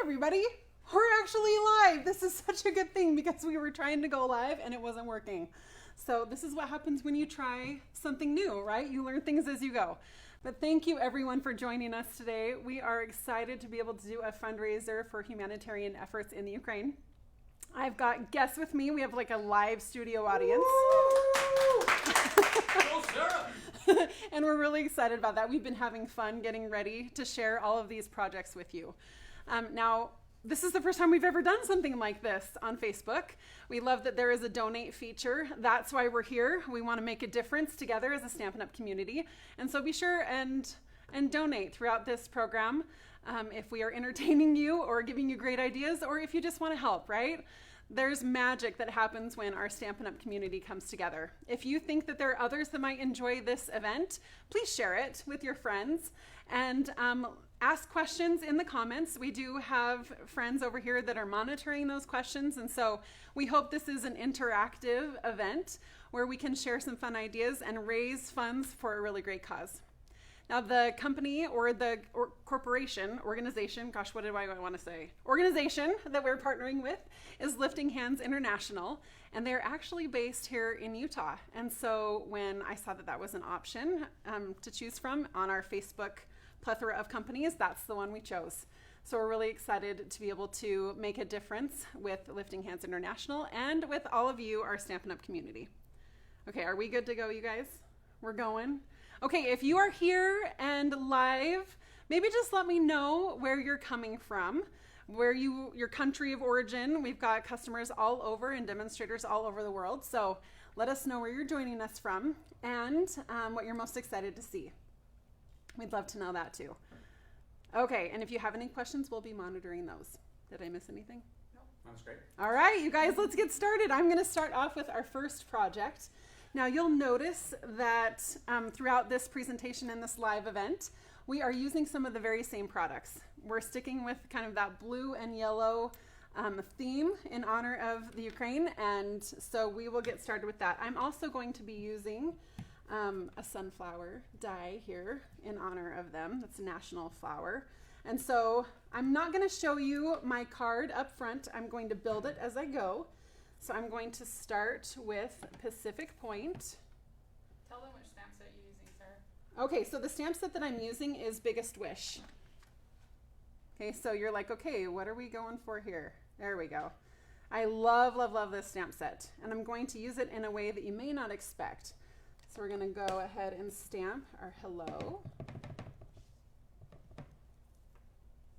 everybody. We're actually live. This is such a good thing because we were trying to go live and it wasn't working. So this is what happens when you try something new, right? You learn things as you go. But thank you everyone for joining us today. We are excited to be able to do a fundraiser for humanitarian efforts in the Ukraine. I've got guests with me. We have like a live studio audience. And we're really excited about that. We've been having fun getting ready to share all of these projects with you. Now, this is the first time we've ever done something like this on Facebook. We love that there is a donate feature. That's why we're here. We want to make a difference together as a Stampin' Up! Community. And so be sure and donate throughout this program if we are entertaining you or giving you great ideas, or if you just want to help, right? There's magic that happens when our Stampin' Up! Community comes together. If you think that there are others that might enjoy this event, please share it with your friends and ask questions in the comments. We do have friends over here that are monitoring those questions, and so we hope this is an interactive event where we can share some fun ideas and raise funds for a really great cause. Now, the company or the corporation, organization that we're partnering with is Lifting Hands International, and they're actually based here in Utah. And so when I saw that that was an option to choose from on our Facebook plethora of companies, that's the one we chose. So we're really excited to be able to make a difference with Lifting Hands International and with all of you, our Stampin' Up! Community. Okay, are we good to go, you guys? We're going? Okay, if you are here and live, maybe just let me know where you're coming from, your country of origin. We've got customers all over and demonstrators all over the world. So let us know where you're joining us from and what you're most excited to see. We'd love to know that too. Okay, and if you have any questions, we'll be monitoring those. Did I miss anything? No, that was great. All right, you guys, let's get started. I'm going to start off with our first project. Now, you'll notice that throughout this presentation and this live event, we are using some of the very same products. We're sticking with kind of that blue and yellow theme in honor of the Ukraine, and so we will get started with that. I'm also going to be using a sunflower dye here in honor of them. That's a national flower. And so I'm not going to show you my card up front. I'm going to build it as I go. So I'm going to start with Pacific Point. Tell them which stamp set you're using, Sarah. Okay, so the stamp set that I'm using is Biggest Wish. Okay, so you're like, okay, what are we going for here? There we go. I love, love, love this stamp set. And I'm going to use it in a way that you may not expect. So we're going to go ahead and stamp our hello.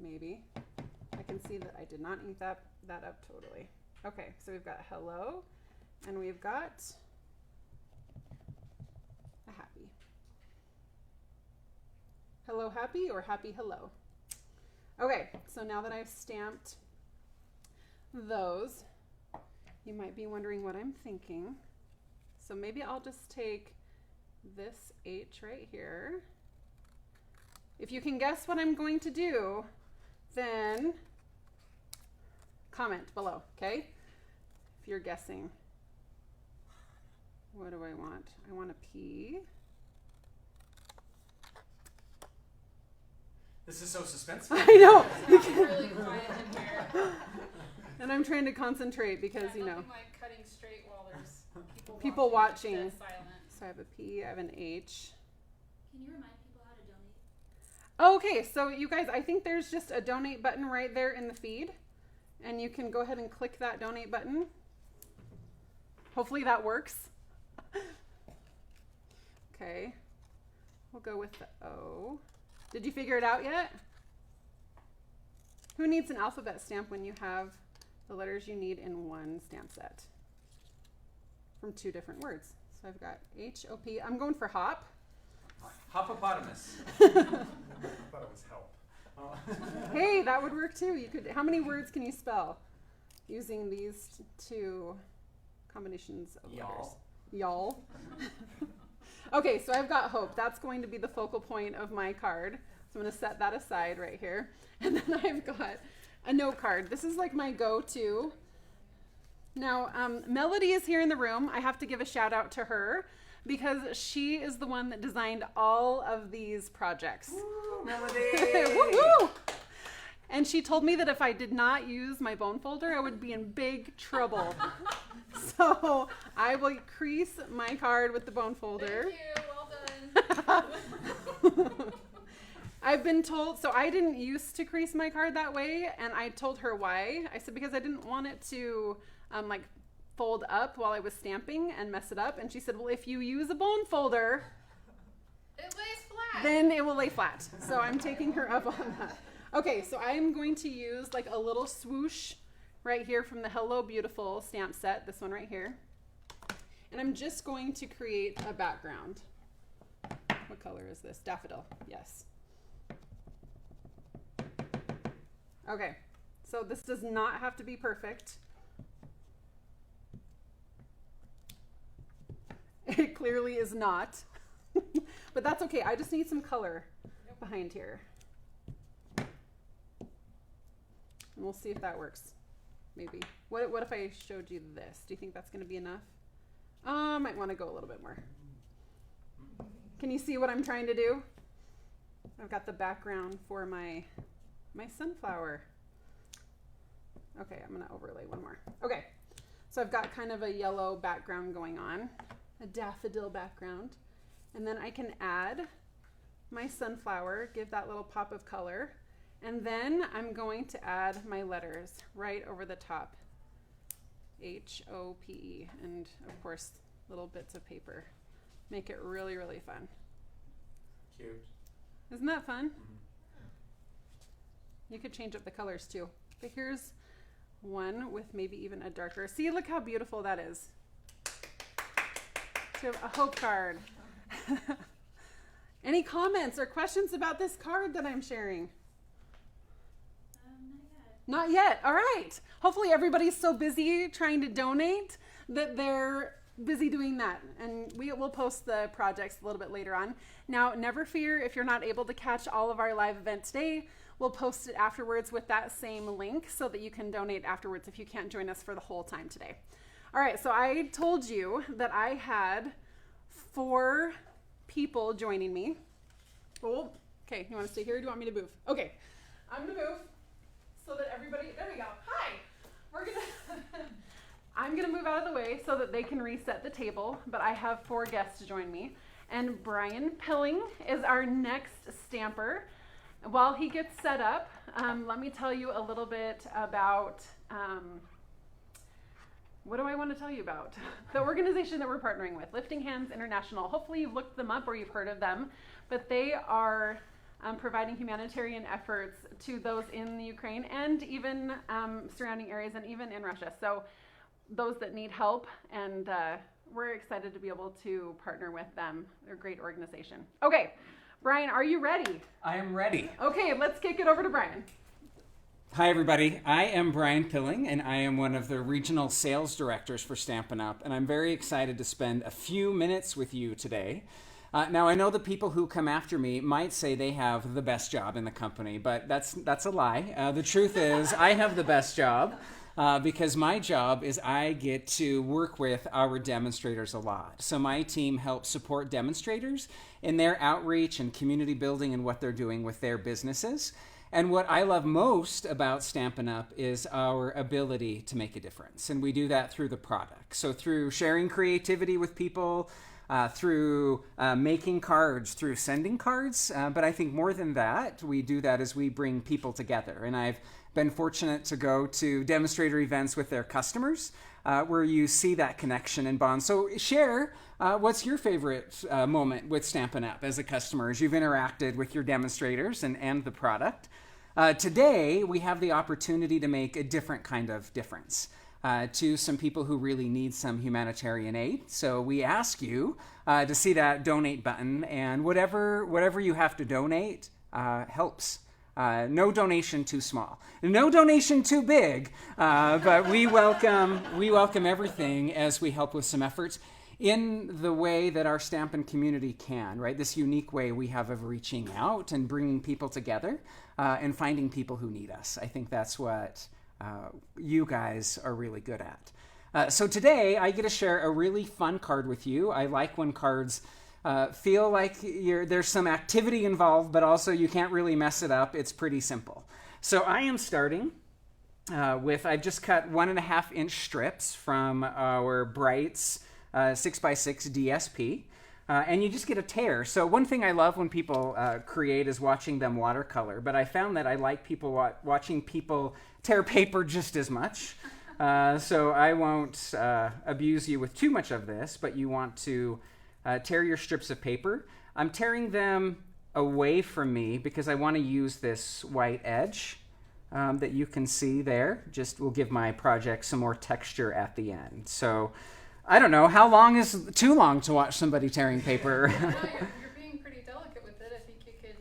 Maybe. I can see that I did not ink that up totally. Okay, so we've got hello, and we've got a happy. Hello happy or happy hello. Okay, so now that I've stamped those, you might be wondering what I'm thinking. So maybe I'll just take this H right here. If you can guess what I'm going to do, then comment below, okay? If you're guessing. What do I want? I want a P. This is so suspenseful. I know. Really quiet in here. And I'm trying to concentrate because, you know. Nothing like cutting straight while there's people watching. Dead silent. So I have a P, I have an H. Can you remind people how to donate? Okay, so you guys, I think there's just a donate button right there in the feed. And you can go ahead and click that donate button. Hopefully that works. Okay, we'll go with the O. Did you figure it out yet? Who needs an alphabet stamp when you have the letters you need in one stamp set from two different words? So I've got H-O-P. I'm going for hop. Hoppopotamus. I thought it was help. Hey, that would work too. You could. How many words can you spell using these two combinations of letters? Y'all. Okay, so I've got hope. That's going to be the focal point of my card. So I'm going to set that aside right here. And then I've got a note card. This is like my go-to. Now, Melody is here in the room. I have to give a shout out to her because she is the one that designed all of these projects. Woo, Melody! Woo-hoo! And she told me that if I did not use my bone folder, I would be in big trouble. So I will crease my card with the bone folder. Thank you. Well done. I've been told, so I didn't used to crease my card that way, and I told her why. I said because I didn't want it to like fold up while I was stamping and mess it up. And she said, well, if you use a bone folder, It lays flat. then it will lay flat. So I'm taking her up on that. Okay, so I'm going to use like a little swoosh right here from the Hello Beautiful stamp set, this one right here. And I'm just going to create a background. What color is this? Daffodil, yes. Okay, so this does not have to be perfect. It clearly is not, but that's okay. I just need some color behind here. And we'll see if that works, maybe. What if I showed you this? Do you think that's gonna be enough? I might wanna go a little bit more. Can you see what I'm trying to do? I've got the background for my sunflower. Okay, I'm gonna overlay one more. Okay, so I've got kind of a yellow background going on, a daffodil background. And then I can add my sunflower, give that little pop of color. And then I'm going to add my letters right over the top. H-O-P-E, and of course, little bits of paper. Make it really, really fun. Cute. Isn't that fun? You could change up the colors too. But here's one with maybe even a darker. See, look how beautiful that is. So a hope card. Any comments or questions about this card that I'm sharing? Not yet. Not yet. All right. Hopefully everybody's so busy trying to donate that they're busy doing that. And we'll post the projects a little bit later on. Now, never fear if you're not able to catch all of our live event today. We'll post it afterwards with that same link so that you can donate afterwards if you can't join us for the whole time today. All right, so I told you that I had 4 people joining me. Oh, okay, you want to stay here or do you want me to move? Okay, I'm going to move so that everybody, there we go. Hi, I'm going to move out of the way so that they can reset the table, but I have 4 guests to join me. And Brian Pilling is our next stamper. While he gets set up, let me tell you a little bit about, what do I want to tell you about? The organization that we're partnering with, Lifting Hands International. Hopefully you've looked them up or you've heard of them, but they are providing humanitarian efforts to those in the Ukraine and even surrounding areas and even in Russia. So those that need help, and we're excited to be able to partner with them. They're a great organization. Okay. Brian, are you ready? I am ready. Okay, let's kick it over to Brian. Hi, everybody. I am Brian Pilling, and I am one of the regional sales directors for Stampin' Up, and I'm very excited to spend a few minutes with you today. Now, I know the people who come after me might say they have the best job in the company, but that's a lie. The truth is, I have the best job. Because my job is I get to work with our demonstrators a lot. So my team helps support demonstrators in their outreach and community building and what they're doing with their businesses. And what I love most about Stampin' Up is our ability to make a difference. And we do that through the product. So through sharing creativity with people, through making cards, through sending cards. But I think more than that, we do that as we bring people together. And I've been fortunate to go to demonstrator events with their customers where you see that connection and bond. So share, what's your favorite moment with Stampin' Up as a customer as you've interacted with your demonstrators and the product? Today, we have the opportunity to make a different kind of difference to some people who really need some humanitarian aid. So we ask you to see that donate button, and whatever you have to donate helps. No donation too small, no donation too big, but we welcome everything as we help with some efforts in the way that our Stampin' community can, right? This unique way we have of reaching out and bringing people together and finding people who need us. I think that's what you guys are really good at. So today I get to share a really fun card with you. I like when cards feel like there's some activity involved, but also you can't really mess it up. It's pretty simple. So I am starting I've just cut 1.5-inch strips from our Brights 6x6 DSP. And you just get a tear. So one thing I love when people create is watching them watercolor, but I found that I like people watching people tear paper just as much. So I won't abuse you with too much of this, but you want to tear your strips of paper. I'm tearing them away from me because I want to use this white edge that you can see there. Just will give my project some more texture at the end. So I don't know, how long is too long to watch somebody tearing paper? No, you're being pretty delicate with it. I think you could,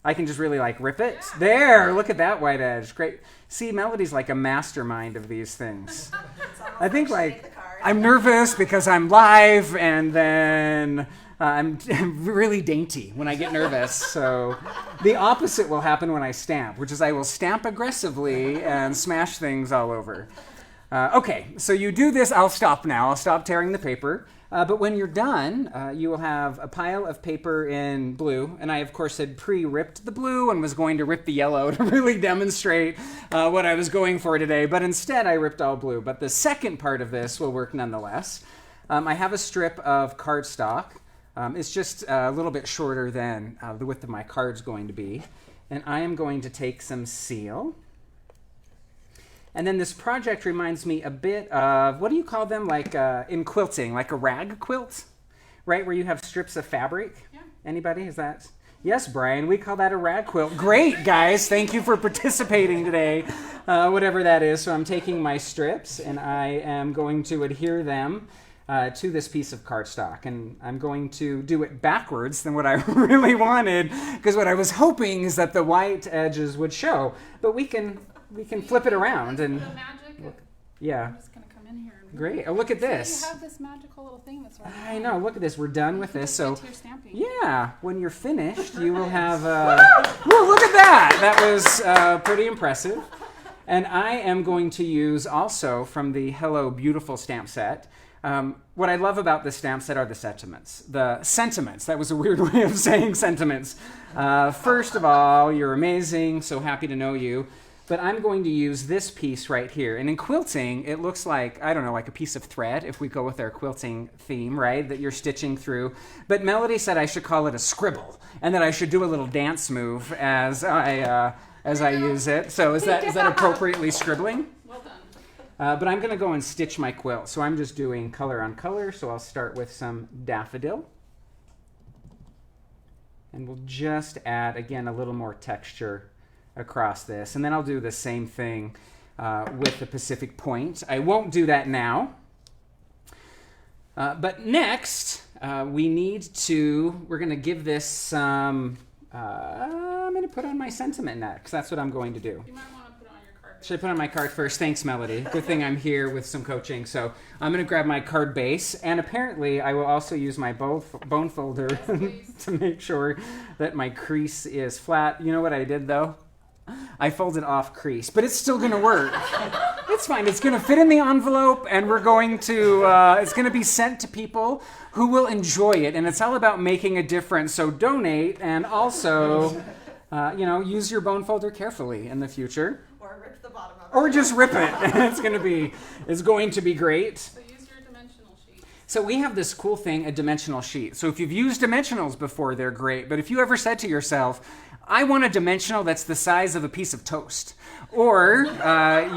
I can just really like rip it. Yeah. There, look at that white edge. Great. See, Melody's like a mastermind of these things. I think like I'm nervous because I'm live, and then I'm really dainty when I get nervous. So the opposite will happen when I stamp, which is I will stamp aggressively and smash things all over. Okay, so you do this. I'll stop now. I'll stop tearing the paper. But when you're done, you will have a pile of paper in blue. And I, of course, had pre-ripped the blue and was going to rip the yellow to really demonstrate what I was going for today. But instead, I ripped all blue. But the second part of this will work nonetheless. I have a strip of cardstock. It's just a little bit shorter than the width of my card's going to be. And I am going to take some seal. And then this project reminds me a bit of, what do you call them, like in quilting, like a rag quilt, right, where you have strips of fabric? Yeah. Anybody? Is that? Yes, Brian, we call that a rag quilt. Great, guys. Thank you for participating today, whatever that is. So I'm taking my strips, and I am going to adhere them to this piece of cardstock. And I'm going to do it backwards than what I really wanted, because what I was hoping is that the white edges would show. But we can flip it around and The magic. yeah. I'm just gonna come in here. And Great. Oh, look at So this. you have this magical little thing that's right. I know. Look at this. We're done with this. So Get to your stamping. yeah, when you're finished, you will have. Whoa, look at that. That was pretty impressive. And I am going to use also from the Hello Beautiful stamp set. What I love about this stamp set are the sentiments. The sentiments. That was a weird way of saying sentiments. First of all, you're amazing. So happy to know you. But I'm going to use this piece right here. And in quilting, it looks like, I don't know, like a piece of thread, if we go with our quilting theme, right, that you're stitching through. But Melody said I should call it a scribble, and that I should do a little dance move as I use it. So is that appropriately scribbling? Well done. But I'm going to go and stitch my quilt. So I'm just doing color on color. So I'll start with some daffodil. And we'll just add, again, a little more texture across this. And then I'll do the same thing with the Pacific Point. I won't do that now. But next, we're going to give this some, I'm going to put on my sentiment next. That's what I'm going to do. You might want to put it on your card. Should I put on my card first? Thanks, Melody. Good thing I'm here with some coaching. So I'm going to grab my card base. And apparently, I will also use my bone folder to make sure that my crease is flat. You know what I did, though? I folded off crease, but it's still going to work. It's fine. It's going to fit in the envelope, and we're going to, it's going to be sent to people who will enjoy it. And it's all about making a difference. So donate, and also, use your bone folder carefully in the future. Or rip the bottom of it. Or just rip it. It's going to be great. So use your dimensional sheet. So we have this cool thing, a dimensional sheet. So if you've used dimensionals before, they're great. But if you ever said to yourself, I want a dimensional that's the size of a piece of toast, or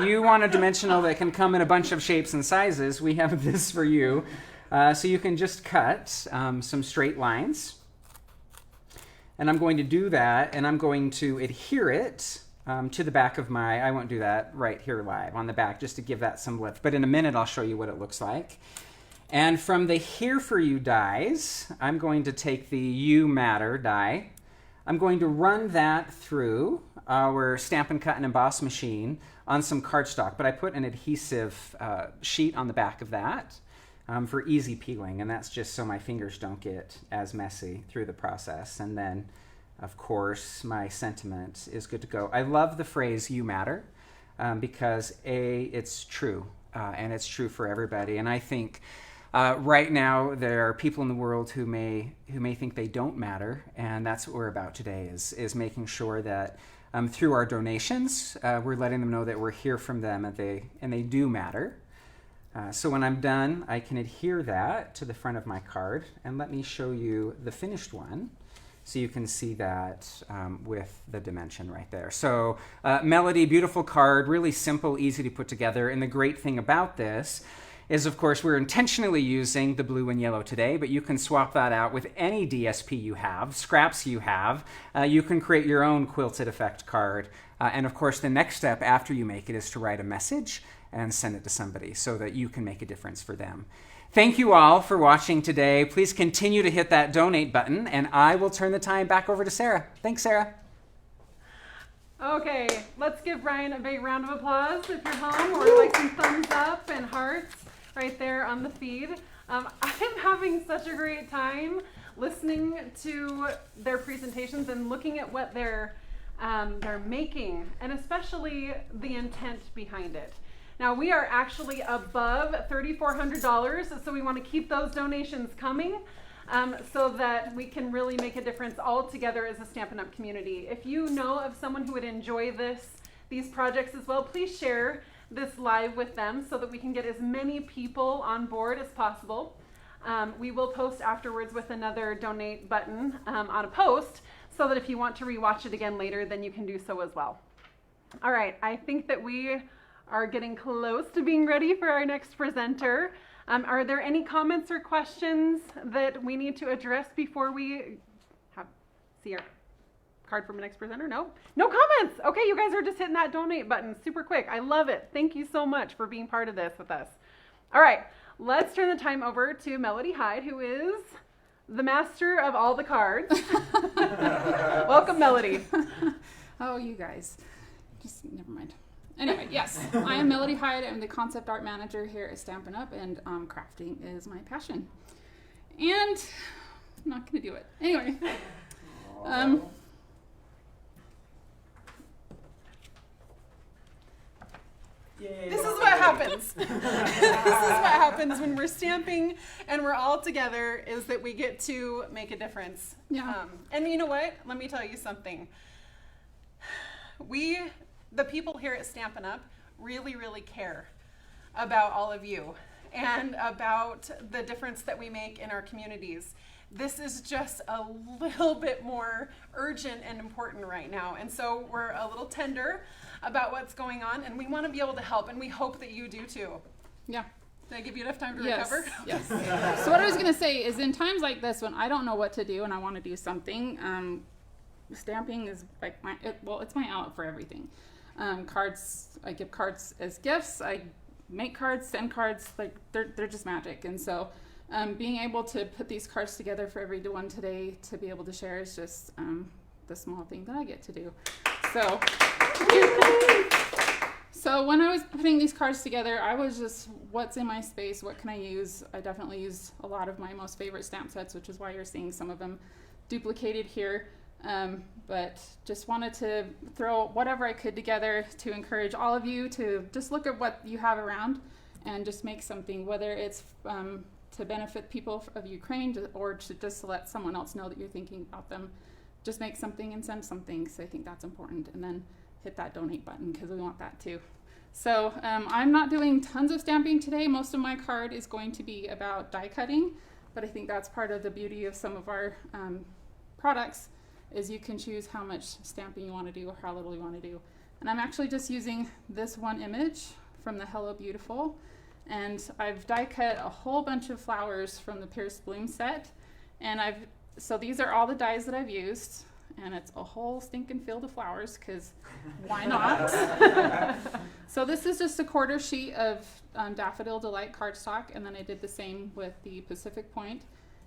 you want a dimensional that can come in a bunch of shapes and sizes, we have this for you. So you can just cut some straight lines. And I'm going to do that, and I'm going to adhere it to the back of I won't do that right here live on the back, just to give that some lift. But in a minute, I'll show you what it looks like. And from the Here For You dies, I'm going to take the You Matter die. I'm going to run that through our Stampin' Cut and Emboss machine on some cardstock, but I put an adhesive sheet on the back of that for easy peeling, and that's just so my fingers don't get as messy through the process. And then, of course, my sentiment is good to go. I love the phrase "You matter" because it's true, and it's true for everybody. And I think Right now, there are people in the world who may think they don't matter, and that's what we're about today, is making sure that through our donations, we're letting them know that we're here from them and they do matter. So when I'm done, I can adhere that to the front of my card, and let me show you the finished one so you can see that with the dimension right there. So Melody, beautiful card, really simple, easy to put together, and the great thing about this is, of course, we're intentionally using the blue and yellow today, but you can swap that out with any DSP you have, scraps you have. You can create your own quilted effect card. And of course, the next step after you make it is to write a message and send it to somebody so that you can make a difference for them. Thank you all for watching today. Please continue to hit that donate button, and I will turn the time back over to Sarah. Thanks, Sarah. Okay, let's give Brian a big round of applause if you're home, or like some thumbs up and hearts right there on the feed. I'm having such a great time listening to their presentations and looking at what they're making, and especially the intent behind it. Now, we are actually above $3,400, so we want to keep those donations coming so that we can really make a difference all together as a Stampin' Up! Community. If you know of someone who would enjoy these projects as well, please share this live with them so that we can get as many people on board as possible. We will post afterwards with another donate button on a post so that if you want to rewatch it again later, then you can do so as well. All right, I think that we are getting close to being ready for our next presenter. Are there any comments or questions that we need to address before we see our card from the next presenter? No comments. Okay, you guys are just hitting that donate button super quick. I love it. Thank you so much for being part of this with us. All right, let's turn the time over to Melody Hyde, who is the master of all the cards. Welcome, Melody. Oh, you guys. Just never mind. Anyway, yes, I am Melody Hyde. I'm the concept art manager here at Stampin' Up! And crafting is my passion. And I'm not going to do it. Anyway. This is what happens. This is what happens when we're stamping and we're all together, is that we get to make a difference. Yeah. And you know what? Let me tell you something. The people here at Stampin' Up! Really, really care about all of you and about the difference that we make in our communities. This is just a little bit more urgent and important right now. And so we're a little tender about what's going on, and we want to be able to help, and we hope that you do too. Yeah. Did I give you enough time to recover? Yes. So what I was going to say is, in times like this when I don't know what to do and I want to do something, stamping is like it's my outlet for everything. Cards, I give cards as gifts. I make cards, send cards, like they're just magic. And so being able to put these cards together for everyone today to be able to share is just the small thing that I get to do. So when I was putting these cards together, I was just, what's in my space? What can I use? I definitely use a lot of my most favorite stamp sets, which is why you're seeing some of them duplicated here. But just wanted to throw whatever I could together to encourage all of you to just look at what you have around and just make something, whether it's to benefit people of Ukraine or to just let someone else know that you're thinking about them. Just make something and send something. So I think that's important. And then hit that donate button because we want that too. So I'm not doing tons of stamping today. Most of my card is going to be about die cutting, but I think that's part of the beauty of some of our products is you can choose how much stamping you want to do or how little you want to do. And I'm actually just using this one image from the Hello Beautiful, and I've die cut a whole bunch of flowers from the Pierce Bloom set, and so these are all the dies that I've used, and it's a whole stinking field of flowers because why not? So this is just a quarter sheet of Daffodil Delight cardstock, and then I did the same with the Pacific Point.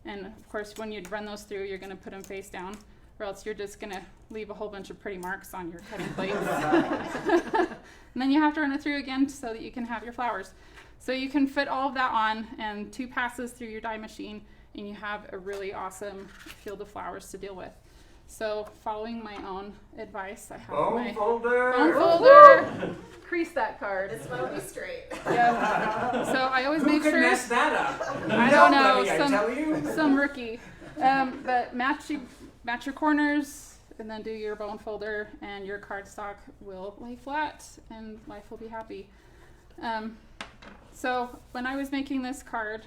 And of course, when you run those through, you're going to put them face down, or else you're just going to leave a whole bunch of pretty marks on your cutting plates. And then you have to run it through again so that you can have your flowers. So you can fit all of that on, and 2 passes through your die machine, and you have a really awesome field of flowers to deal with. So following my own advice, I have Bone my folder. bone folder. Crease that card. This one will be straight. Yeah. So I always Who make could sure. mess that up? I don't know. Nobody, I tell you. Some rookie. But match your corners, and then do your bone folder, and your cardstock will lay flat, and life will be happy. So when I was making this card,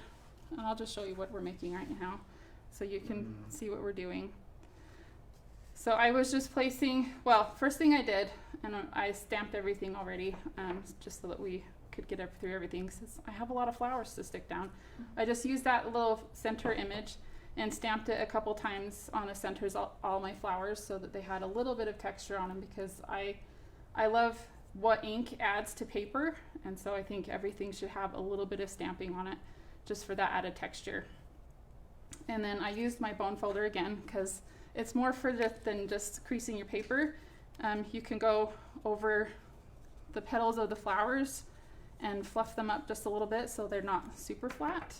and I'll just show you what we're making right now, so you can see what we're doing. So I was just placing, well, first thing I did, and I stamped everything already, just so that we could get through everything, since I have a lot of flowers to stick down. I just used that little center image and stamped it a couple times on the centers all my flowers, so that they had a little bit of texture on them, because I love what ink adds to paper, and so I think everything should have a little bit of stamping on it, just for that added texture. And then I used my bone folder again, because it's more for than just creasing your paper. You can go over the petals of the flowers and fluff them up just a little bit so they're not super flat.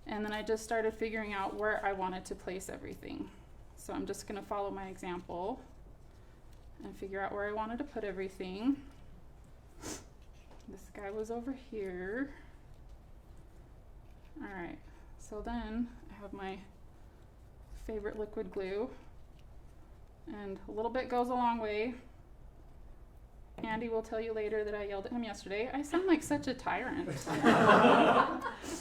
And then I just started figuring out where I wanted to place everything. So I'm just gonna follow my example and figure out where I wanted to put everything. This guy was over here. All right, so then I have my favorite liquid glue, and a little bit goes a long way. Andy will tell you later that I yelled at him yesterday. I sound like such a tyrant.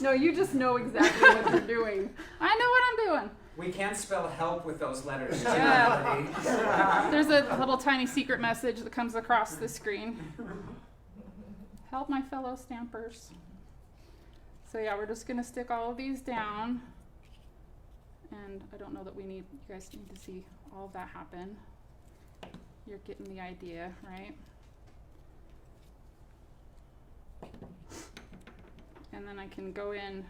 No, you just know exactly what you're doing. I know what I'm doing. We can't spell help with those letters. Yeah. There's a little tiny secret message that comes across the screen. Help my fellow stampers. So yeah, we're just gonna stick all of these down. And I don't know that you guys need to see all of that happen. You're getting the idea, right? And then I can go in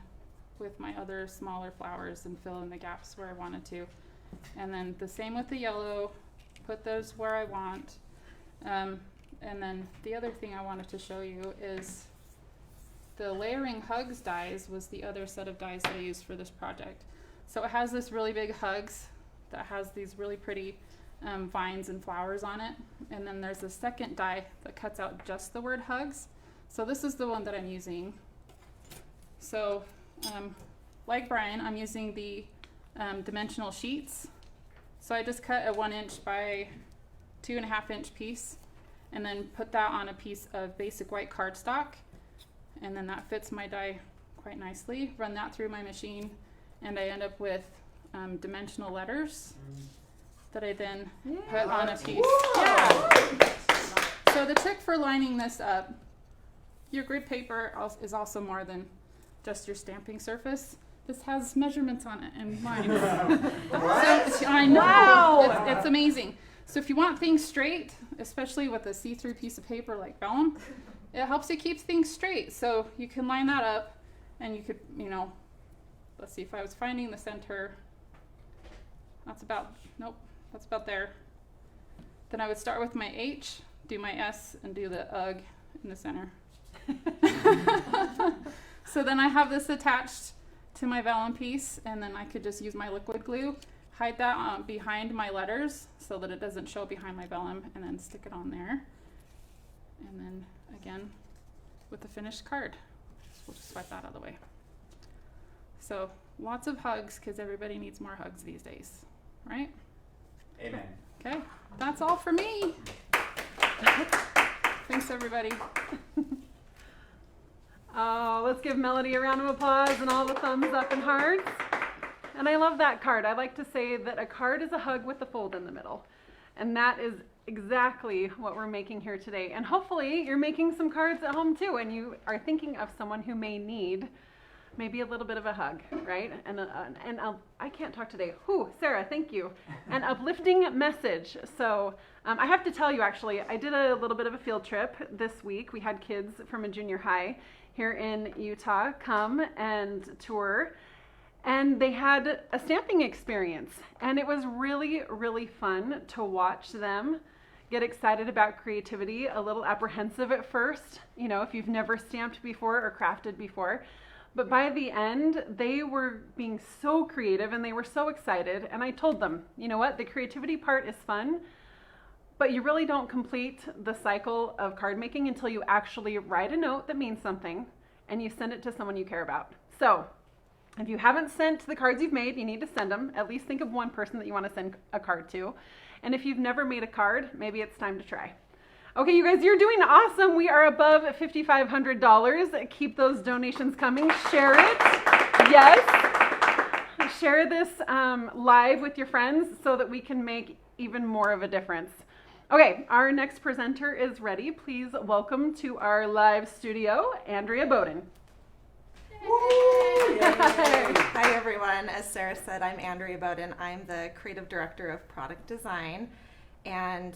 with my other smaller flowers and fill in the gaps where I wanted to. And then the same with the yellow, put those where I want. And then the other thing I wanted to show you is the Layering Hugs dies was the other set of dies that I used for this project. So it has this really big hugs that has these really pretty vines and flowers on it. And then there's a second die that cuts out just the word hugs. So this is the one that I'm using. So like Brian, I'm using the dimensional sheets. So I just cut a 1 inch by 2.5 inch piece, and then put that on a piece of basic white cardstock. And then that fits my die quite nicely. Run that through my machine, and I end up with dimensional letters that I then put on a piece. Yeah. So the trick for lining this up, your grid paper is also more than just your stamping surface. This has measurements on it and lines. So, I know. Wow. It's amazing. So if you want things straight, especially with a see-through piece of paper like vellum, it helps you keep things straight. So you can line that up, and you could, let's see, if I was finding the center, that's about there. Then I would start with my H, do my S, and do the UG in the center. So then I have this attached to my vellum piece, and then I could just use my liquid glue, hide that behind my letters so that it doesn't show behind my vellum, and then stick it on there. And then again with the finished card. We'll just swipe that out of the way. So lots of hugs, because everybody needs more hugs these days, right? Amen. Okay, that's all for me. Thanks, everybody. Oh, let's give Melody a round of applause and all the thumbs up and hearts. And I love that card. I like to say that a card is a hug with a fold in the middle. And that is exactly what we're making here today. And hopefully you're making some cards at home too, and you are thinking of someone who may need maybe a little bit of a hug, right? And I can't talk today. Whew, Sarah, thank you. An uplifting message. So I have to tell you, actually, I did a little bit of a field trip this week. We had kids from a junior high here in Utah come and tour, and they had a stamping experience. And it was really, really fun to watch them get excited about creativity, a little apprehensive at first, if you've never stamped before or crafted before. But by the end, they were being so creative and they were so excited. And I told them, you know what, the creativity part is fun, but you really don't complete the cycle of card making until you actually write a note that means something and you send it to someone you care about. So if you haven't sent the cards you've made, you need to send them. At least think of one person that you want to send a card to. And if you've never made a card, maybe it's time to try. Okay, you guys, you're doing awesome. We are above $5,500. Keep those donations coming. Share it. Yes. Share this live with your friends so that we can make even more of a difference. Okay, our next presenter is ready. Please welcome to our live studio, Andrea Bowden. Hi everyone. As Sarah said, I'm Andrea Bowden. I'm the creative director of product design. And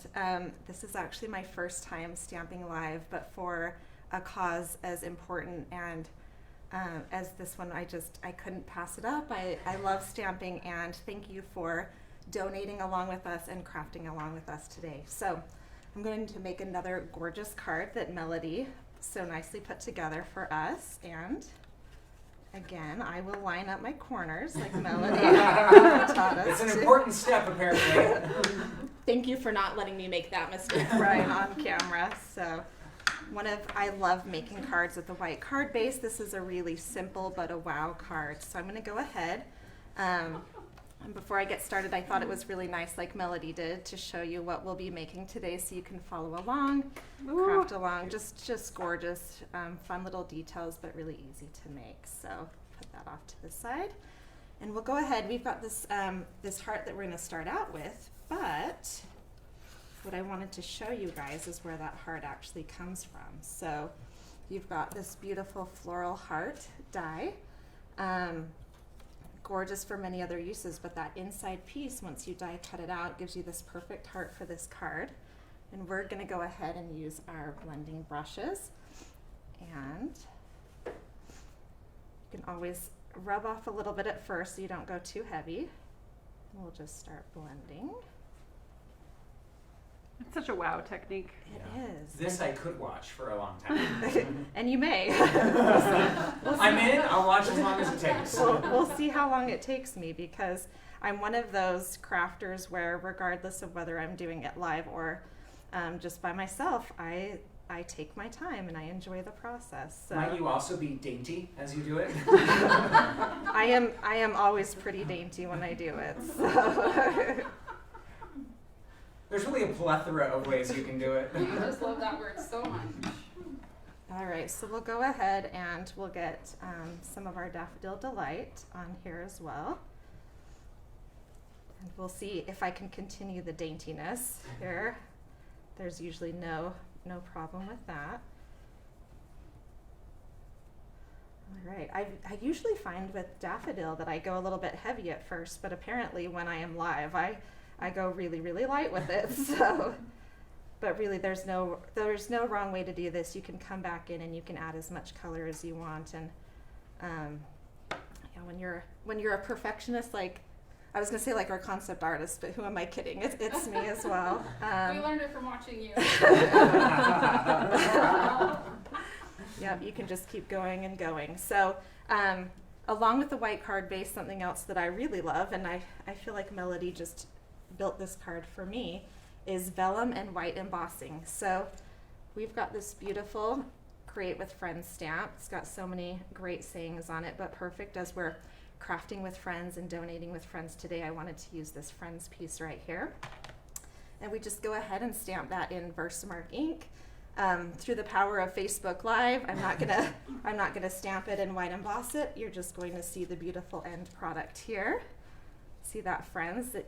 this is actually my first time stamping live, but for a cause as important and as this one, I couldn't pass it up. I love stamping, and thank you for donating along with us and crafting along with us today. So I'm going to make another gorgeous card that Melody so nicely put together for us. And again, I will line up my corners like Melody taught us. It's an important step, apparently. Thank you for not letting me make that mistake, Brian, on camera. So I love making cards with the white card base. This is a really simple but a wow card. So I'm going to go ahead. And before I get started, I thought it was really nice, like Melody did, to show you what we'll be making today so you can follow along, craft along. Just gorgeous, fun little details, but really easy to make. So put that off to the side. And we'll go ahead. We've got this, this heart that we're going to start out with. But what I wanted to show you guys is where that heart actually comes from. So you've got this beautiful floral heart die, gorgeous for many other uses, but that inside piece, once you die cut it out, gives you this perfect heart for this card. And we're going to go ahead and use our blending brushes. And you can always rub off a little bit at first so you don't go too heavy. We'll just start blending. It's such a wow technique. It is. This I could watch for a long time. And you may. I'm in. I'll watch as long as it takes. We'll see how long it takes me, because I'm one of those crafters where, regardless of whether I'm doing it live or just by myself, I take my time and I enjoy the process. So. Might you also be dainty as you do it? I am always pretty dainty when I do it. So. There's really a plethora of ways you can do it. I just love that work so much. All right, so we'll go ahead and we'll get some of our Daffodil Delight on here as well. And we'll see if I can continue the daintiness here. There's usually no problem with that. All right, I usually find with Daffodil that I go a little bit heavy at first, but apparently when I am live, I go really, really light with it. So, but really, there's no wrong way to do this. You can come back in and you can add as much color as you want. And yeah, when you're a perfectionist, like I was gonna say like our concept artist, but who am I kidding? It's me as well. We learned it from watching you. Yeah, you can just keep going and going. So. Along with the white card base, something else that I really love, and I feel like Melody just built this card for me, is vellum and white embossing. So we've got this beautiful Create with Friends stamp. It's got so many great sayings on it, but perfect as we're crafting with friends and donating with friends today. I wanted to use this Friends piece right here. And we just go ahead and stamp that in Versamark ink. Through the power of Facebook Live, I'm not gonna stamp it and white emboss it. You're just going to see the beautiful end product here. See that, friends? I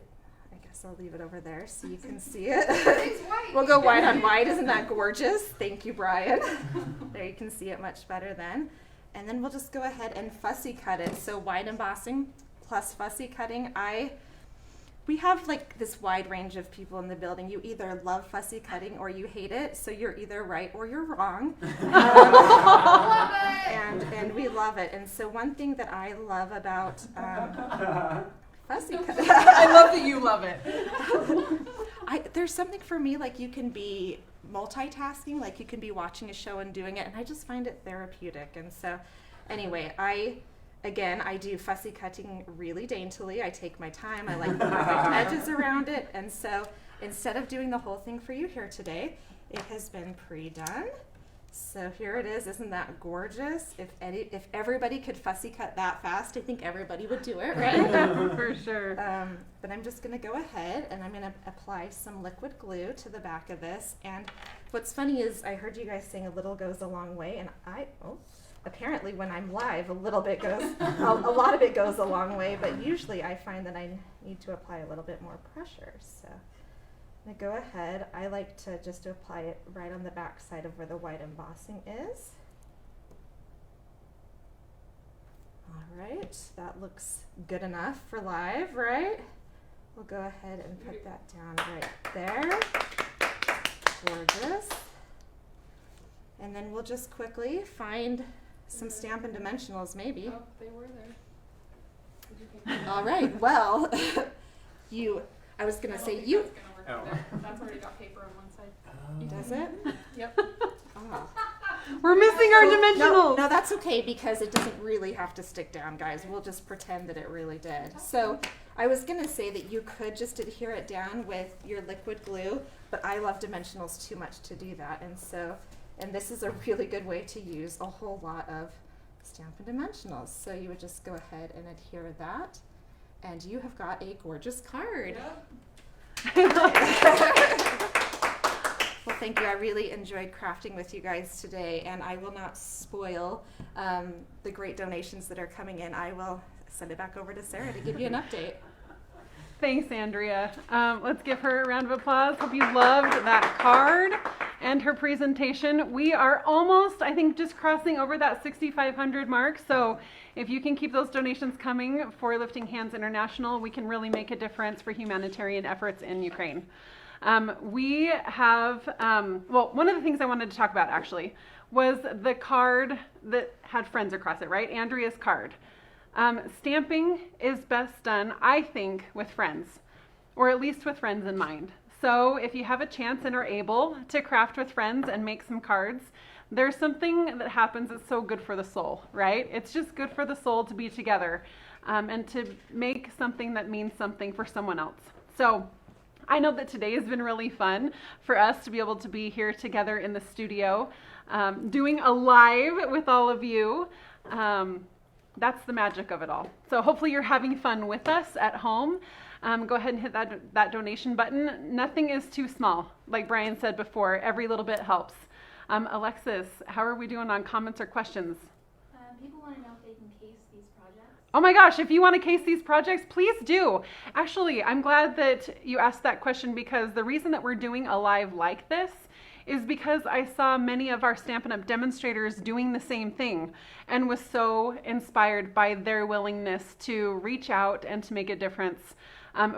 guess I'll leave it over there so you can see it. It's white. We'll go white on white. Isn't that gorgeous? Thank you, Brian. There, you can see it much better then. And then we'll just go ahead and fussy cut it. So white embossing plus fussy cutting. We have like this wide range of people in the building. You either love fussy cutting or you hate it. So you're either right or you're wrong. And we love it. And so one thing that I love about fussy cutting. I love that you love it. There's something for me, like you can be multitasking, like you can be watching a show and doing it. And I just find it therapeutic. And so anyway, I do fussy cutting really daintily. I take my time. I like the perfect edges around it. And so instead of doing the whole thing for you here today, it has been pre-done. So here it is. Isn't that gorgeous? If everybody could fussy cut that fast, I think everybody would do it, right? For sure. But I'm just going to go ahead and I'm going to apply some liquid glue to the back of this. And what's funny is I heard you guys saying a little goes a long way, and apparently when I'm live, a lot of it goes a long way, but usually I find that I need to apply a little bit more pressure. So I'm going to go ahead. I like to just apply it right on the back side of where the white embossing is. All right, that looks good enough for live, right? We'll go ahead and put that down right there. Gorgeous. And then we'll just quickly find some Stampin' Dimensionals, maybe. Oh, they were there. All right, well, I was going to say you. That's already got paper on one side. Does it? Yep. Oh. We're missing our dimensionals. No, that's okay because it doesn't really have to stick down, guys. We'll just pretend that it really did. So I was going to say that you could just adhere it down with your liquid glue, but I love dimensionals too much to do that. And this is a really good way to use a whole lot of Stampin' Dimensionals. So you would just go ahead and adhere that, and you have got a gorgeous card. Well, thank you. I really enjoyed crafting with you guys today, and I will not spoil the great donations that are coming in. I will send it back over to Sarah to give you an update. Thanks, Andrea. Let's give her a round of applause. Hope you loved that card and her presentation. We are almost, I think, just crossing over that 6,500 mark. So if you can keep those donations coming for Lifting Hands International, we can really make a difference for humanitarian efforts in Ukraine. We have, one of the things I wanted to talk about actually was the card that had friends across it, right? Andrea's card. Stamping is best done, I think, with friends, or at least with friends in mind. So if you have a chance and are able to craft with friends and make some cards, there's something that happens that's so good for the soul, right? It's just good for the soul to be together and to make something that means something for someone else. So I know that today has been really fun for us to be able to be here together in the studio, doing a live with all of you. That's the magic of it all. So hopefully you're having fun with us at home. Go ahead and hit that donation button. Nothing is too small. Like Brian said before, every little bit helps. Alexis, how are we doing on comments or questions? People want to know if they can case these projects. Oh my gosh, if you want to case these projects, please do. Actually, I'm glad that you asked that question because the reason that we're doing a live like this is because I saw many of our Stampin' Up! Demonstrators doing the same thing and was so inspired by their willingness to reach out and to make a difference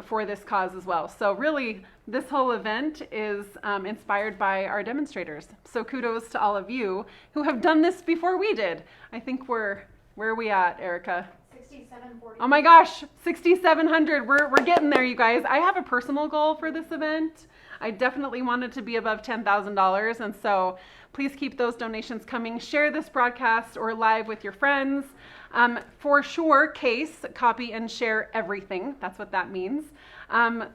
for this cause as well. So really, this whole event is inspired by our demonstrators. So kudos to all of you who have done this before we did. I think where are we at, Erica? 6740. Oh my gosh, 6,700. We're getting there, you guys. I have a personal goal for this event. I definitely wanted to be above $10,000, and so please keep those donations coming. Share this broadcast or live with your friends. For sure, case, copy, and share everything. That's what that means.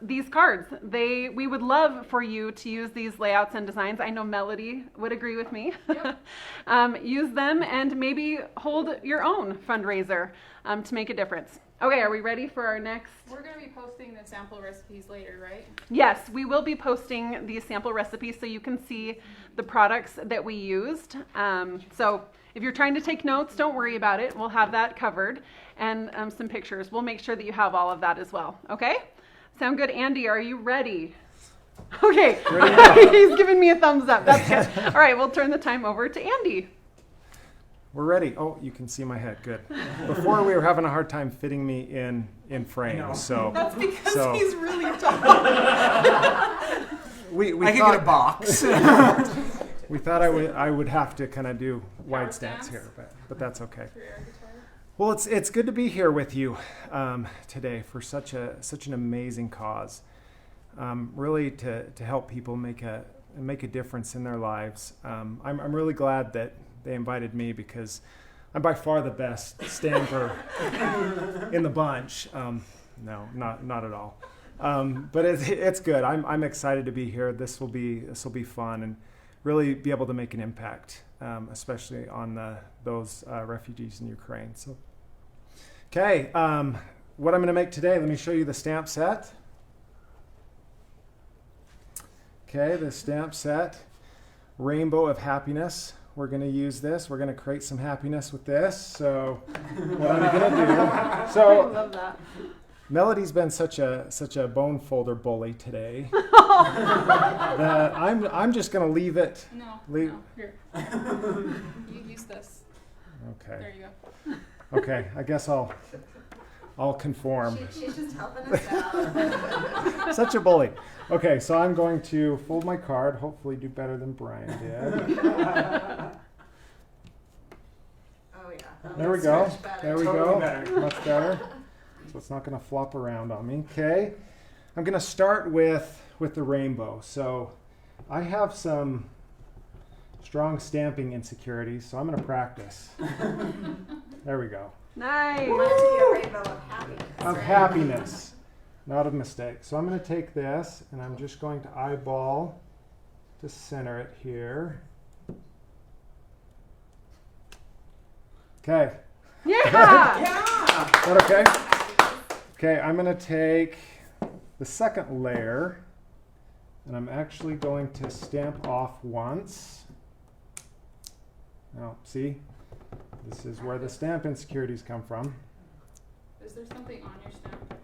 These cards, we would love for you to use these layouts and designs. I know Melody would agree with me. Yep. Use them and maybe hold your own fundraiser to make a difference. Okay, are we ready for our next? We're going to be posting the sample recipes later, right? Yes, we will be posting these sample recipes so you can see the products that we used. So if you're trying to take notes, don't worry about it. We'll have that covered and some pictures. We'll make sure that you have all of that as well. Okay? Sound good? Andy, are you ready? Okay. He's giving me a thumbs up. That's good. All right, we'll turn the time over to Andy. We're ready. Oh, you can see my head. Good. Before we were having a hard time fitting me in frame. No. So That's because so he's really tall. we I could thought, get a box. we thought I would have to kind of do wide Power stance stance? here, but that's okay. For your air guitar. Well, it's good to be here with you today for such an amazing cause. Really to help people make a difference in their lives. I'm really glad that they invited me because I'm by far the best stamper in the bunch. No, not at all. But it's good. I'm excited to be here. This will be fun and really be able to make an impact, especially on those refugees in Ukraine. So, okay, what I'm going to make today. Let me show you the stamp set. Okay, the stamp set, Rainbow of Happiness. We're going to use this. We're going to create some happiness with this. So, what I'm going to do. I So, love that. Melody's been such a bone folder bully today that I'm just going to leave it. No, Leave. no, here. You use this. There Okay. you go. Okay. I guess I'll conform. She's just helping us out. Such a bully. Okay, so I'm going to fold my card. Hopefully, do better than Brian did. Oh yeah. There we go. Much better. There we Totally go. better. Much better. So it's not going to flop around on me. Okay. I'm going to start with the rainbow. So I have some strong stamping insecurities, so I'm going to practice. There we go. Nice. You want it to be a rainbow of happiness. Of right? happiness, not of mistake. So I'm going to take this and I'm just going to eyeball to center it here. Okay. Yeah. Is that okay? Okay, I'm going to take the second layer and I'm actually going to stamp off once. Now, see? This is where the stamp insecurities come from. Is there something on your stamp?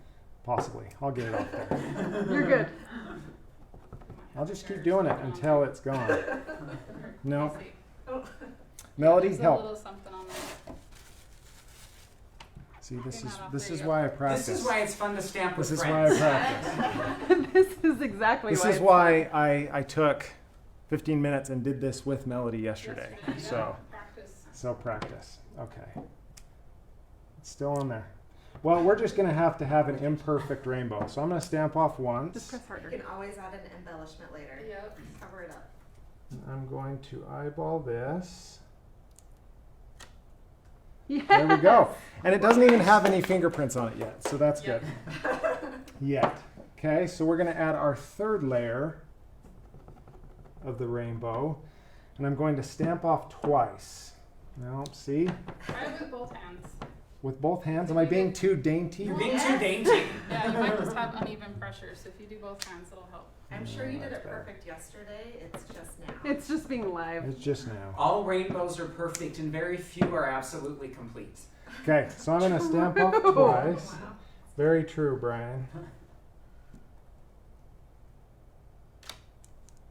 Possibly. I'll get it off there. You're good. I'll just keep doing it until it's gone. No. Let's see. Melody, There's a help. little something on there. See, this Okay, is not off. this There is you go. why I practice. This is why it's fun to stamp with This is why friends. I practice. This is exactly This why. is why I took 15 minutes and did this with Melody yesterday. Yeah. So Practice. Okay. It's still on there. Well, we're just going to have an imperfect rainbow. So I'm going to stamp off Just once. press You harder. can always add an embellishment later. Yep. Cover it up. I'm going to eyeball this. Yeah. There we go. And it doesn't even have any fingerprints on it yet. So that's Yep. good. Yet. Okay, so we're going to add our third layer of the rainbow. And I'm going to stamp off twice. Now, see? Try it with both hands. With both hands. Am I being too dainty? You're being too dainty. Yeah, you might just have uneven pressure, so if you do both hands, it'll help. I'm sure you did that's it better. perfect yesterday. It's just now. It's just being live. It's just now. All rainbows are perfect and very few are absolutely complete. Okay, so I'm going to stamp off True. twice. Wow. Very true, Brian.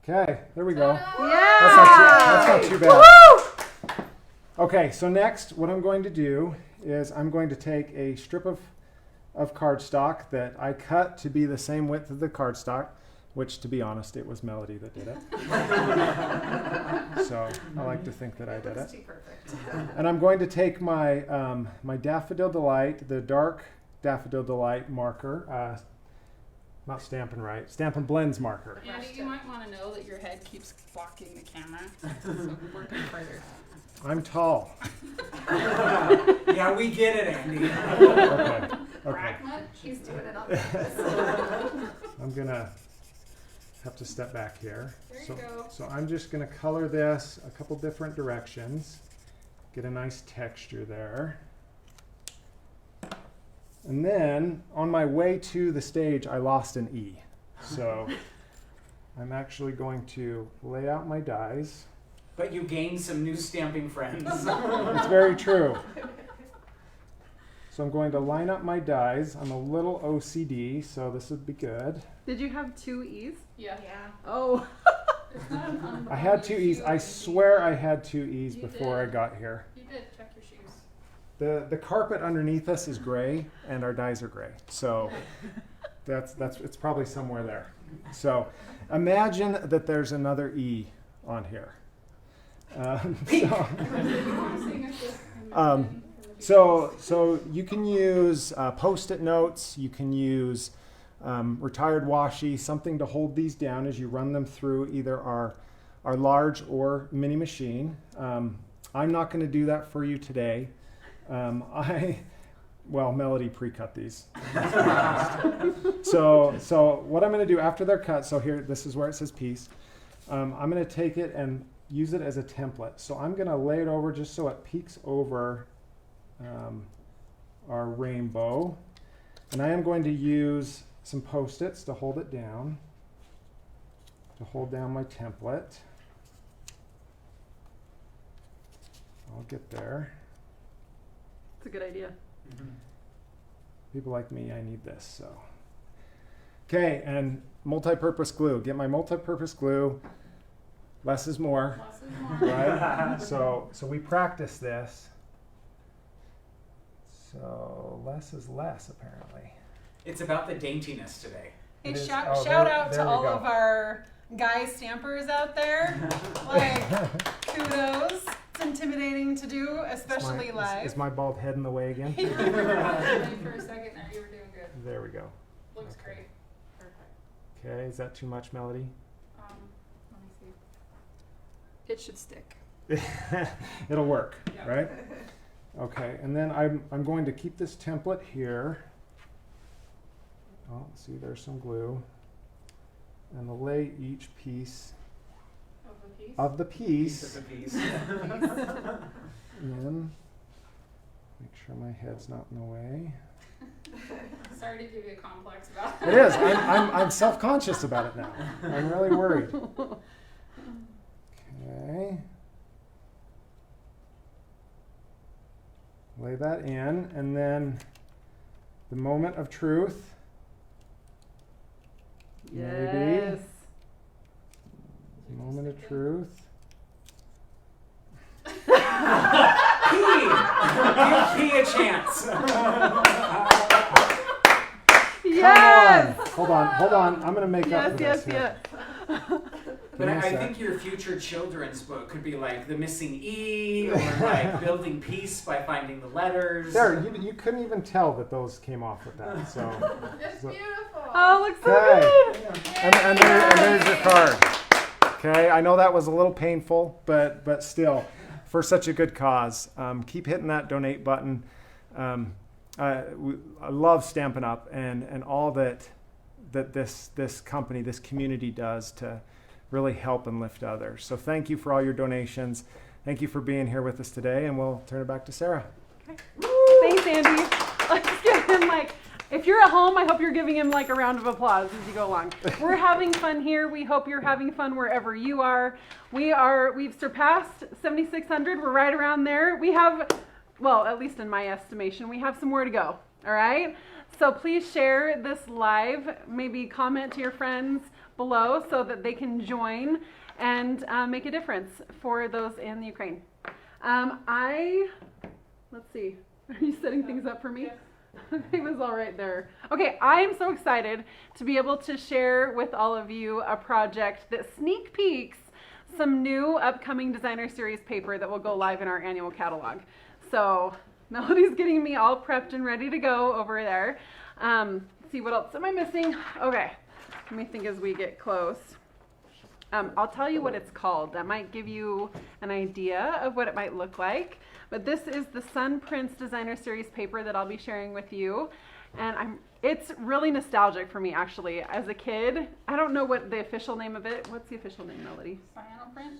Okay, there we go. Yeah. That's not too bad. Okay, so next, what I'm going to do is I'm going to take a strip of cardstock that I cut to be the same width of the cardstock, which, to be honest, it was Melody that did it. So I like to think that I did it. It's too perfect. And I'm going to take my my Daffodil Delight, the dark Daffodil Delight marker, not Stampin' Right, Stampin' Blends marker. Andy, you might want to know that your head keeps blocking the camera, so working further. I'm tall. Yeah, we get it, Andy. Okay. Okay. Crack much? She's doing it on purpose. I'm gonna have to step back here. There you So, go. so I'm just gonna color this a couple different directions. Get a nice texture there. And then on my way to the stage, I lost an E. So I'm actually going to lay out my dies. But you gained some new stamping friends. It's very true. So I'm going to line up my dies. I'm a little OCD, so this would be good. Did you have 2 E's? Yeah. Yeah. Oh. It's not an unbroken I had 2 E's. I swear I had 2 E's You before I did. got here. You did. Check your shoes. The carpet underneath us is gray, and our dies are gray. So that's it's probably somewhere there. So imagine that there's another E on here. So you can use Post-it notes. You can use retired washi, something to hold these down as you run them through either our large or mini machine. I'm not going to do that for you today. Melody pre-cut these. So what I'm going to do after they're cut, so here, this is where it says piece. I'm going to take it and use it as a template. So I'm going to lay it over just so it peeks over our rainbow. And I am going to use some Post-its to hold it down, to hold down my template. I'll get there. It's a good idea. People like me, I need this, so. Okay, and multi-purpose glue. Get my multi-purpose glue. Less is more. Less is more. Right? So we practice this. So less is less, apparently. It's about the daintiness today. Hey, It is- shout oh, out there to we all go. of our guy stampers out there. Like, kudos. It's intimidating to do, especially live. Is my bald head in the way again? For a second there, you were doing good. There we go. Looks Okay. great. Perfect. Okay, is that too much, Melody? Let me see. It should stick. It'll work, Yeah. right? Okay, and then I'm going to keep this template here. Oh, see, there's some glue. And I'll lay each piece Of the piece. of the piece Piece of the piece. in. Make sure my head's not in the way. Sorry to give you a complex about it. It is. I'm self-conscious about it now. I'm really worried. Okay. Lay that in, and then the moment of truth. Yes. Moment of truth. Give P a chance. Yes. Hold on. I'm gonna make up for Yes, this. yes, here. yes. But Give me a I sec. think your future children's book could be like The Missing E, or like Building Peace by Finding the Letters. There, you couldn't even tell that those came off with that. So, It's So- beautiful. Oh, looks so Okay. good. and there's your card. Okay, I know that was a little painful, but still, for such a good cause, keep hitting that donate button. I love Stampin' Up! and all that this company, this community does to really help and lift others. So thank you for all your donations. Thank you for being here with us today, and we'll turn it back to Sarah. Thanks, Andy. Let's give him if you're at home, I hope you're giving him a round of applause as you go along. We're having fun here. We hope you're having fun wherever you are. We've surpassed 7,600. We're right around there. We have, well, at least in my estimation, we have some more to go. All right. So please share this live. Let's comment to your friends below so that they can join and make a difference for those in the Ukraine. Let's see. Are you setting things up for me? It was all right there. Okay, I am so excited to be able to share with all of you a project that sneak peeks some new upcoming designer series paper that will go live in our annual catalog. So Melody's getting me all prepped and ready to go over there. Let's see, what else am I missing? Okay, let me think as we get close. I'll tell you what it's called. That might give you an idea of what it might look like. But this is the Sun Prince Designer Series paper that I'll be sharing with you. And it's really nostalgic for me, actually. As a kid, I don't know what the official name of it. What's the official name, Melody? Cyanoprint?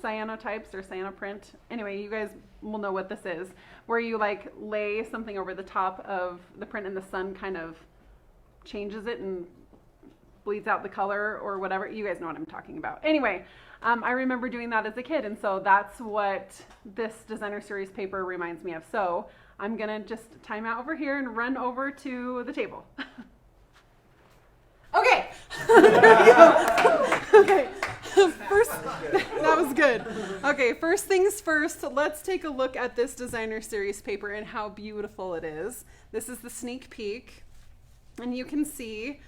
Cyanotypes or cyanoprint. Anyway, you guys will know what this is. Where you lay something over the top of the print and the sun kind of changes it and bleeds out the color or whatever. You guys know what I'm talking about. Anyway, I remember doing that as a kid, and so that's what this designer series paper reminds me of. So I'm gonna just time out over here and run over to the table. Okay. Okay. First, that was good. Okay, first things first, let's take a look at this designer series paper and how beautiful it is. This is the sneak peek, and you can see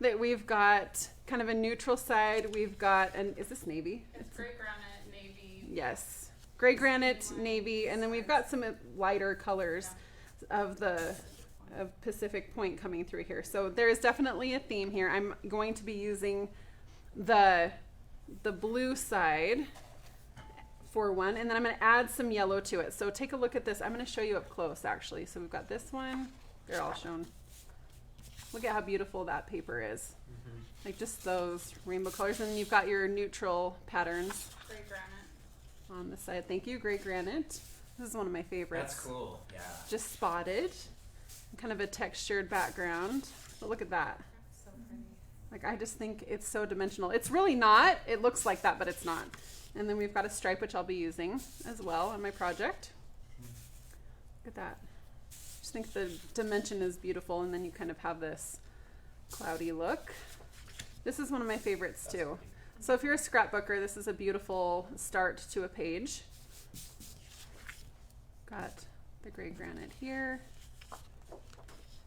that we've got kind of a neutral side. We've got is this navy? It's gray granite, navy. Yes, gray granite, navy, and then we've got some lighter colors of Pacific Point coming through here. So there is definitely a theme here. I'm going to be using the blue side for one, and then I'm going to add some yellow to it. So take a look at this. I'm going to show you up close, actually. So we've got this one. They're all shown. Look at how beautiful that paper is. Like just those rainbow colors. And then you've got your neutral patterns Gray granite. on the side. Thank you, gray granite. This is one of my favorites. That's cool. Yeah. Just spotted. Kind of a textured background. But look at that. So pretty. Like, I just think it's so dimensional. It's really not. It looks like that, but it's not. And then we've got a stripe, which I'll be using as well on my project. Look at that. Just think the dimension is beautiful, and then you kind of have this cloudy look. This is one of my favorites too. So if you're a scrapbooker, this is a beautiful start to a page. Got the gray granite here,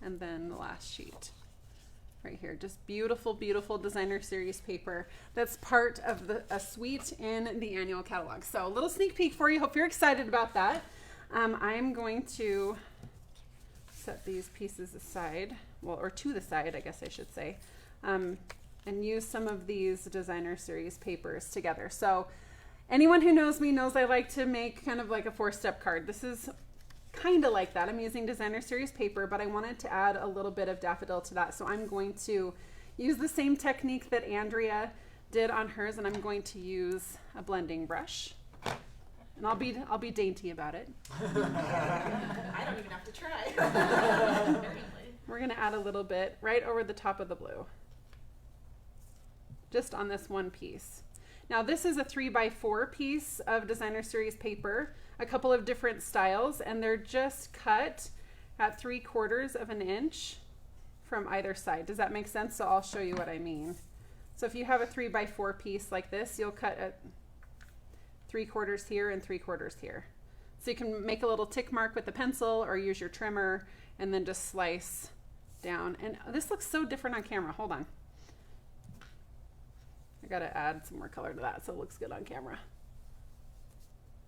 and then the last sheet right here. Just beautiful, beautiful designer series paper that's part of a suite in the annual catalog. So a little sneak peek for you. Hope you're excited about that. I'm going to set these pieces aside, well, or to the side, I guess I should say, and use some of these designer series papers together. So anyone who knows me knows I like to make kind of like a 4-step card. This is kind of like that. I'm using designer series paper, but I wanted to add a little bit of daffodil to that. So I'm going to use the same technique that Andrea did on hers, and I'm going to use a blending brush. And I'll be dainty about it. I don't even have to try. We're going to add a little bit right over the top of the blue. Just on this one piece. Now this is a 3x4 piece of designer series paper, a couple of different styles, and they're just cut at 3/4 of an inch from either side. Does that make sense? So I'll show you what I mean. So if you have a 3x4 piece like this, you'll cut at 3/4 here and 3/4 here. So you can make a little tick mark with the pencil or use your trimmer and then just slice down. And this looks so different on camera. Hold on. I gotta add some more color to that so it looks good on camera.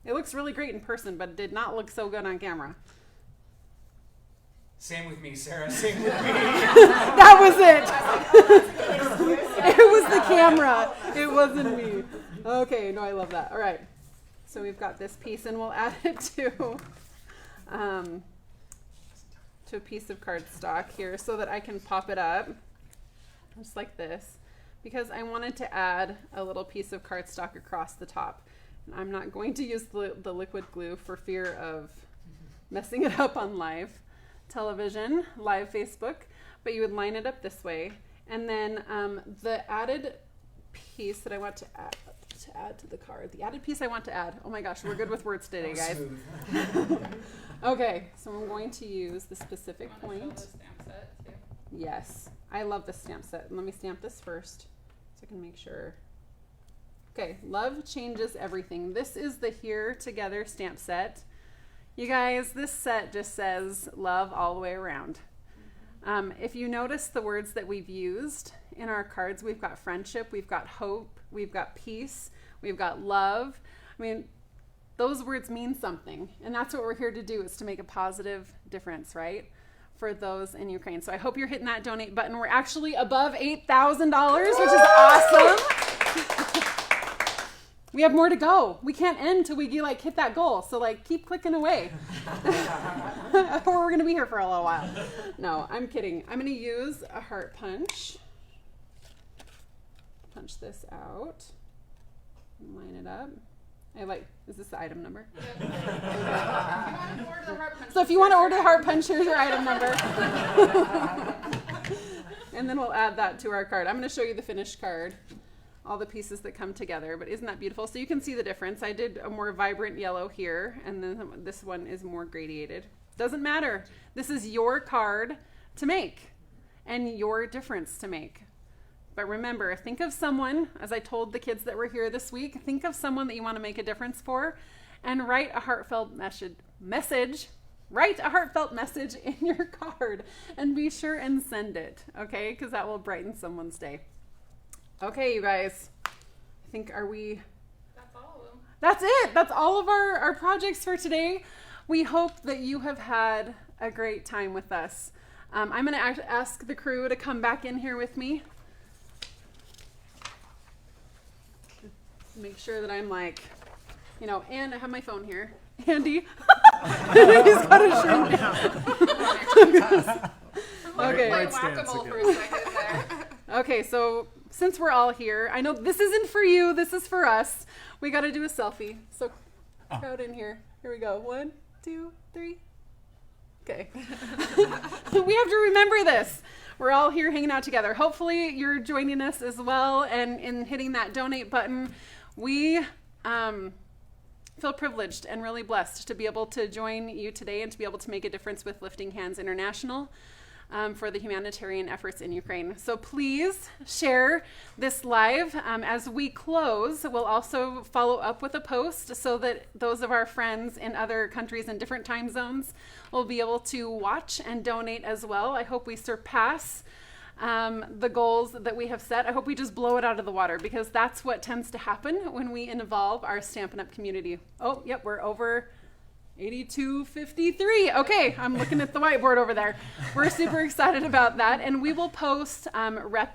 It looks really great in person, but it did not look so good on camera. Same with me, Sarah. Same with me. That was it. It was the camera. It wasn't me. Okay, no, I love that. All right. So we've got this piece, and we'll add it to a piece of cardstock here so that I can pop it up just like this, because I wanted to add a little piece of cardstock across the top. And I'm not going to use the liquid glue for fear of messing it up on live television, live Facebook, but you would line it up this way. And then the added piece that I want to add to the card, the added piece I want to add, oh my gosh, we're good with words today, guys. Okay, so I'm going to use the specific point. The stamp set too. Yes, I love this stamp set. Let me stamp this first so I can make sure. Okay, love changes everything. This is the Here Together stamp set. You guys, this set just says love all the way around. If you notice the words that we've used in our cards, we've got friendship, we've got hope, we've got peace, we've got love. I mean, those words mean something, and that's what we're here to do, is to make a positive difference, right, for those in Ukraine. So I hope you're hitting that donate button. We're actually above $8,000, which is awesome. We have more to go. We can't end till we hit that goal. So keep clicking away. Or we're gonna be here for a little while. No, I'm kidding. I'm gonna use a heart punch. Punch this out. Line it up. Is this the item number? So if you want to order the heart punch, here's your item number. And then we'll add that to our card. I'm going to show you the finished card, all the pieces that come together, but isn't that beautiful? So you can see the difference. I did a more vibrant yellow here, and then this one is more gradiated. Doesn't matter. This is your card to make and your difference to make. But remember, think of someone, as I told the kids that were here this week, think of someone that you want to make a difference for, and write a heartfelt message. Write a heartfelt message in your card, and be sure and send it, okay? Because that will brighten someone's day. Okay, you guys. I think, That's all of them. That's it. That's all of our projects for today. We hope that you have had a great time with us. I'm going to ask the crew to come back in here with me. Make sure that I'm you know, and I have my phone here. Andy. He's got a shirt down. Okay. Right stance again. for a second there. Okay, so since we're all here, I know this isn't for you, this is for us. We got to do a selfie. So crowd in here. Here we go. 1, 2, 3. Okay. We have to remember this. We're all here hanging out together. Hopefully you're joining us as well and in hitting that donate button. We feel privileged and really blessed to be able to join you today and to be able to make a difference with Lifting Hands International for the humanitarian efforts in Ukraine. So please share this live. As we close, we'll also follow up with a post so that those of our friends in other countries in different time zones will be able to watch and donate as well. I hope we surpass the goals that we have set. I hope we just blow it out of the water, because that's what tends to happen when we involve our Stampin' Up! Community. Oh, yep, we're over 82:53. Okay, I'm looking at the whiteboard over there. We're super excited about that, and we will post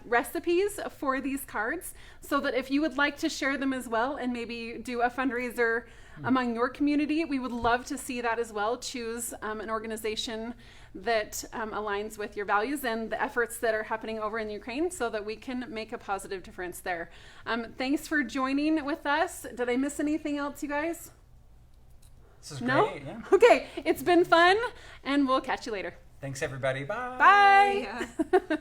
recipes for these cards so that if you would like to share them as well and maybe do a fundraiser among your community, we would love to see that as well. Choose an organization that aligns with your values and the efforts that are happening over in Ukraine so that we can make a positive difference there. Thanks for joining with us. Did I miss anything else, you guys? This is No? great. Yeah. Okay, it's been fun, and we'll catch you later. Thanks, everybody. Bye. Bye. Yeah.